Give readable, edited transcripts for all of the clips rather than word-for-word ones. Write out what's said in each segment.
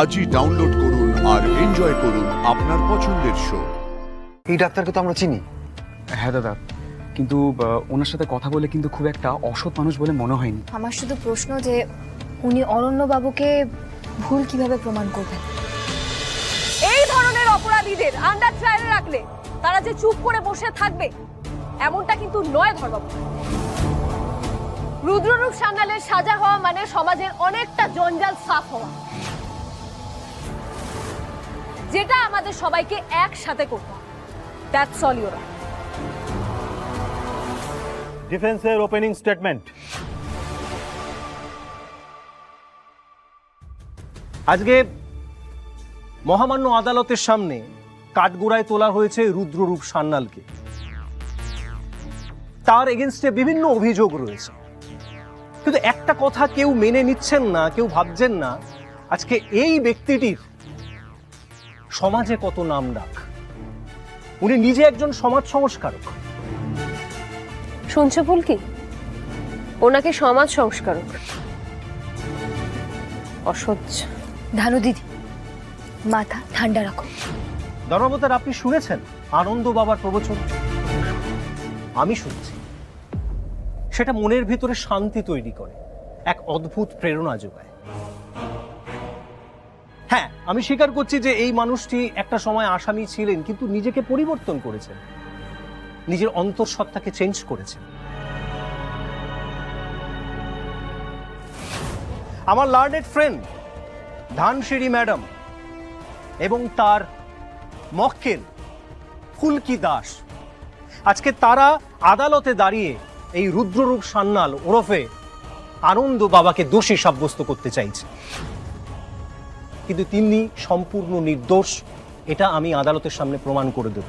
আজই ডাউনলোড করুন আর এনজয় করুন আপনার পছন্দের শো। এই ডাক্তারকে তো আমরা চিনি। হ্যাঁ দাদা, কিন্তু ওনার সাথে কথা বলে কিন্তু খুব একটা অসৎ মানুষ বলে মনে হয়নি। আমার শুধু প্রশ্ন যে উনি অরণ্যবাবুকে ভুল কিভাবে প্রমাণ করবেন? এই ধরনের অপরাধীদের আন্ডার ট্রায়ালে রাখলে তারা যে চুপ করে বসে থাকবে এমনটা কিন্তু নয় ধর্মবাবু। রুদ্ররূপ সান্যালের সাজা হওয়া মানে সমাজের অনেকটা জঞ্জাল সাফ হওয়া, যেটা আমাদের সবাইকে একসাথে করতে হবে। That's all your honour. ডিফেন্সের ওপেনিং স্টেটমেন্ট। আজকে মহামান্য আদালতের সামনে কাঠগোড়ায় তোলা হয়েছে রুদ্ররূপ সান্যালকে। তার এগেনস্টে বিভিন্ন অভিযোগ রয়েছে, কিন্তু একটা কথা কেউ মেনে নিচ্ছেন না, কেউ ভাবছেন না আজকে এই ব্যক্তিটির সমাজে কত নাম ডাক। উনি নিজে একজন সমাজ সংস্কারক। শুনছো ভুল কি? ওনাকে সমাজ সংস্কারক অসহ্য। ধানু দিদি, মাথা ঠান্ডা রাখো। ধর্মবতার, আপনি শুনেছেন আনন্দ বাবার প্রবচন? আমি শুনছি। সেটা মনের ভিতরে শান্তি তৈরি করে, এক অদ্ভুত প্রেরণা যোগায়। হ্যাঁ, আমি স্বীকার করছি যে এই মানুষটি একটা সময় আসামি ছিলেন, কিন্তু নিজেকে পরিবর্তন করেছেন, নিজের অন্তঃসত্ত্বাকে চেঞ্জ করেছেন। আমার লার্নেড ফ্রেন্ড ধানসিঁড়ি ম্যাডাম এবং তার মক্কেল ফুলকি দাস, আজকে তারা আদালতে দাঁড়িয়ে এই রুদ্ররূপ সান্যাল ওরফে আনন্দ বাবাকে দোষী সাব্যস্ত করতে চাইছে, কিন্তু তিনি সম্পূর্ণ নির্দোষ। এটা আমি আদালতের সামনে প্রমাণ করে দেব।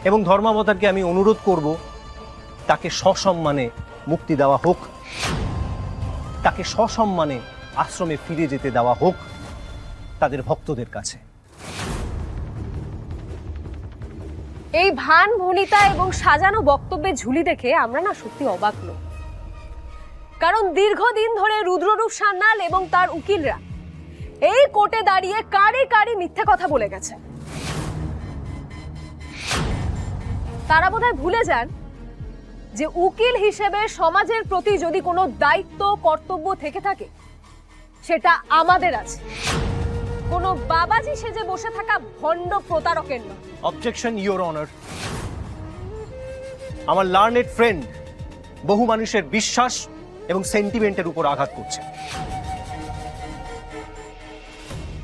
এবং ধর্মাবতারকে আমি অনুরোধ করব, তাকে সসম্মানে মুক্তি দেওয়া হোক, তাকে সসম্মানে আশ্রমে ফিরে যেতে দেওয়া হোক তাদের ভক্তদের কাছে। এই ভান ভনিতা এবং সাজানো বক্তব্যের ঝুলি দেখে আমরা না সত্যি অবাক নই। কারণ দীর্ঘদিন ধরে রুদ্ররূপ সান্যাল এবং তার উকিলরা এই কোর্টে দাঁড়িয়ে কারি কারি মিথ্যে কথা বলে গেছে। তারা বোধহয় ভুলে যান যে উকিল হিসেবে সমাজের প্রতি যদি কোনো দায়িত্ব কর্তব্য থেকে থাকে সেটা আমাদের আছে, কোনো বাবাজি সেজে বসে থাকা ভণ্ড প্রতারকের নয়। Objection your honour. আমার লার্নেড ফ্রেন্ড বহু মানুষের বিশ্বাস এবং সেন্টিমেন্টের উপর আঘাত করছে,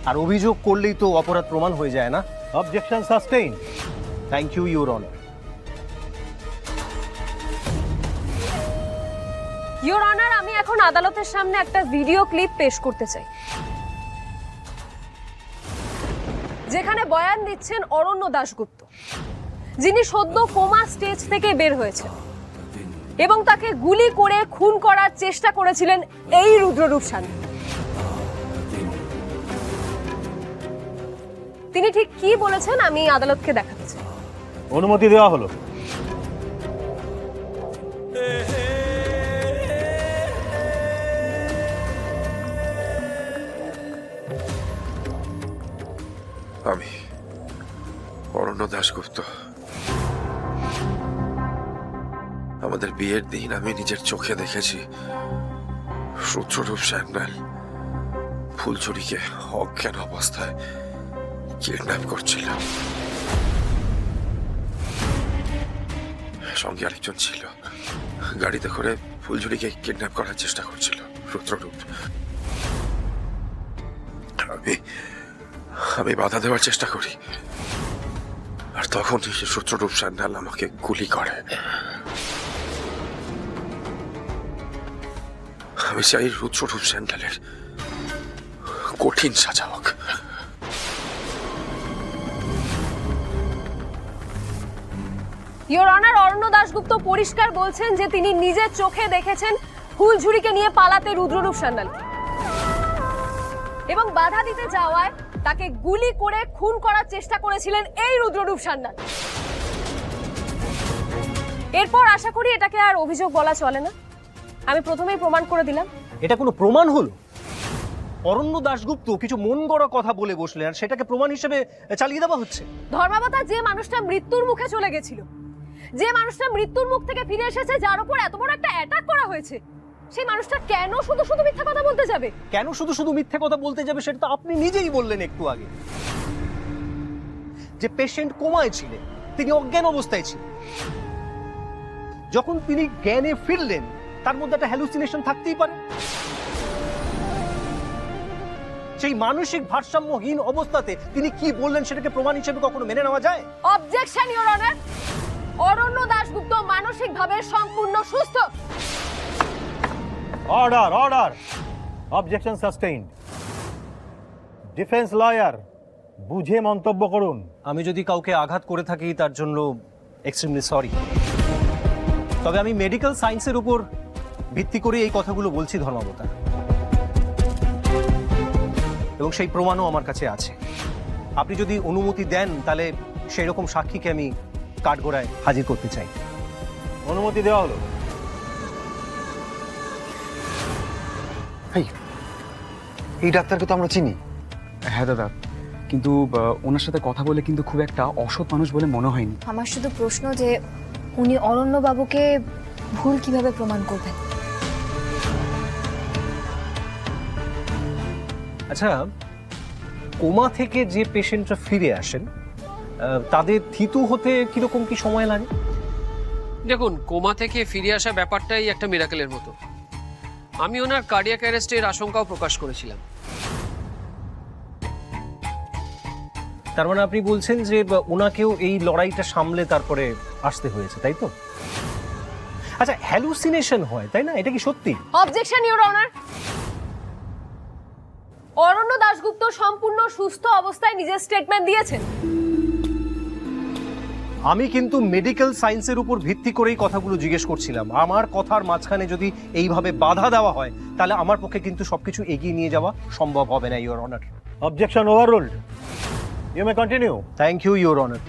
আর অভিযোগ করলেই তো অপরাধ প্রমাণ হয়ে যায় না। Objection sustain. Thank you your honour. Your honour, আমি এখন আদালতের সামনে একটা ভিডিও ক্লিপ পেশ করতে চাই, যেখানে বয়ান দিচ্ছেন অরণ্য দাশগুপ্ত, যিনি সদ্য কোমা স্টেজ থেকে বের হয়েছেন এবং তাকে গুলি করে খুন করার চেষ্টা করেছিলেন এই রুদ্ররূপ সান্যাল। তিনি ঠিক কি বলেছেন আমি আদালতকে দেখাতে চাই। অনুমতি দেওয়া হলো। আমি অরণ্য দাশগুপ্ত। আমাদের বিয়ের দিন আমি নিজের চোখে দেখেছি রুদ্ররূপ সান্যাল ফুলঝুরিকে অজ্ঞান অবস্থায় কিডন্যাপ করছিল। সঙ্গে আরেকজন ছিল, গাড়িতে করে ফুলঝুরিকে কিডন্যাপ করার চেষ্টা করছিল রুদ্ররূপ। আমি বাধা দেওয়ার চেষ্টা করি, আর তখন রুদ্ররূপ সান্যাল আমাকে গুলি করে। আমি চাই রুদ্ররূপ সান্যালের কঠিন সাজা হোক। ইওর অনার, অরণ্য দাশগুপ্ত পরিষ্কার বলছেন যে তিনি নিজের চোখে দেখেছেন ফুলঝুরিকে নিয়ে পালাতে রুদ্ররূপ সান্যালকে, এবং বাধা দিতে যাওয়ায় তাকে গুলি করে খুন করার চেষ্টা করেছিলেন এই রুদ্ররূপ সান্যাল। এরপর আশা করি এটাকে আর অভিযোগ বলা চলে না। আমি প্রথমেই প্রমাণ করে দিলাম। এটা কোনো প্রমাণ হলো? অরণ্য দাশগুপ্ত কিছু মন গড়া কথা বলে বসলেন আর সেটাকে প্রমাণ হিসেবে চালিয়ে দেওয়া হচ্ছে। ধর্মাবতার যে মানুষটা মৃত্যুর মুখে চলে গেছিল, যে মানুষটা মৃত্যুর মুখ থেকে ফিরে এসেছে, যার উপর এত বড় একটা অ্যাটাক করা হয়েছে, সেই মানুষটা কেন শুধু শুধু মিথ্যা কথা বলতে যাবে? কেন শুধু শুধু মিথ্যে কথা বলতে যাবে সেটা তো আপনি নিজেই বললেন একটু আগে, যে পেশেন্ট কোমায় ছিলেন, তিনি অজ্ঞান অবস্থায় ছিলেন। যখন তিনি জ্ঞানে ফিরলেন তার মধ্যে একটা হ্যালুসিনেশন থাকতেই পারে। সেই মানসিক ভারসাম্যহীন অবস্থাতে তিনি কি বললেন সেটাকে প্রমাণ হিসেবে কখনো মেনে নেওয়া যায়? অবজেকশন ইওর অনার, অরণ্য দাশগুপ্ত মানসিকভাবে সম্পূর্ণ সুস্থ। Order order, objection sustained. Defence lawyer, বুঝে মন্তব্য করুন। আমি যদি কাউকে আঘাত করে থাকি তার জন্য এক্সট্রিমলি সরি, তবে আমি মেডিকেল সায়েন্সের উপর ভিত্তি করে এই কথাগুলো বলছি ধর্মাবতার, এবং সেই প্রমাণও আমার কাছে আছে। আপনি যদি অনুমতি দেন তাহলে সেই রকম সাক্ষীকে আমি কাঠগড়ায় হাজির করতে চাই। অনুমতি দেওয়া হলো। এই ডাক্তারকে তো আমরা চিনি। হ্যাঁ দাদা, কিন্তু ওনার সাথে কথা বলে কিন্তু খুব একটা অসৎ মানুষ বলে মনে হয়নি। আমার শুধু প্রশ্ন যে উনি অরণ্য বাবুকে ভুল কিভাবে প্রমাণ করবেন? আচ্ছা, কোমা থেকে যে পেশেন্টরা ফিরে আসেন তাদের থিতু হতে কিরকম কি সময় লাগে? দেখুন, কোমা থেকে ফিরে আসা ব্যাপারটাই একটা মিরাকেলের মতো। আমি ওনার কার্ডিয়াক অ্যারেস্টের আশঙ্কাও প্রকাশ করেছিলাম। তার মানে আপনি বলছেন যে ওনাকেও এই লড়াইটা সামলে তারপরে আসতে হয়েছে, তাই তো? আচ্ছা, হ্যালুসিনেশন হয় তাই না, এটা কি সত্যি? অবজেকশন ইওর অনার, অরণ্য দাশগুপ্ত সম্পূর্ণ সুস্থ অবস্থায় নিজের স্টেটমেন্ট দিয়েছেন। আমি কিন্তু মেডিকেল সায়েন্সের উপর ভিত্তি করেই কথাগুলো জিজ্ঞেস করছিলাম। আমার কথার মাঝখানে যদি এইভাবে বাধা দেওয়া হয় তাহলে আমার পক্ষে কিন্তু সবকিছু এগিয়ে নিয়ে যাওয়া সম্ভব হবে না, your honour. Objection overruled. You may continue. Thank you, your honour.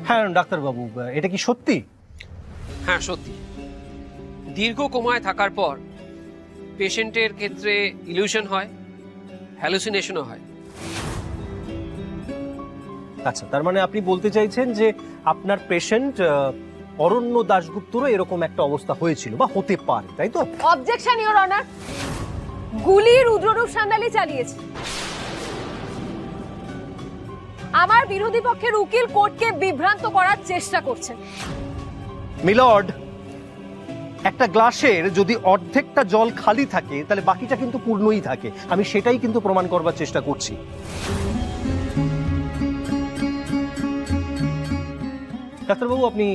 হ্যাঁ ডাক্তারবাবু, এটা কি সত্যি? হ্যাঁ সত্যি, দীর্ঘ কোমায় থাকার পর পেশেন্টের ক্ষেত্রে ইলিউশন হয়, হ্যালুসিনেশনও হয়। আচ্ছা, তার মানে আপনি বলতে চাইছেন যে আপনার পেশেন্ট অরণ্য দাশগুপ্তরও এরকম একটা অবস্থা হয়েছিল বা হতে পারে, তাই তো? অবজেকশন ইওর অনার, গুলি রুদ্ররূপ সান্যালি চালিয়েছে। আমার বিরোধী পক্ষের উকিল কোর্টকে বিভ্রান্ত করার চেষ্টা করছেন। মিলর্ড, একটা গ্লাসের যদি অর্ধেকটা জল খালি থাকে তাহলে বাকিটা কিন্তু পূর্ণই থাকে। আমি সেটাই কিন্তু প্রমাণ করবার চেষ্টা করছি। ডাক্তারবাবু, আপনি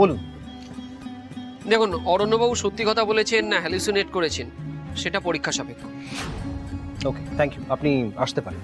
বলুন। দেখুন, অরণ্যবাবু সত্যি কথা বলেছেন না হ্যালুসিনেট করেছেন সেটা পরীক্ষা সাপেক্ষ। ওকে, থ্যাংক ইউ, আপনি আসতে পারেন।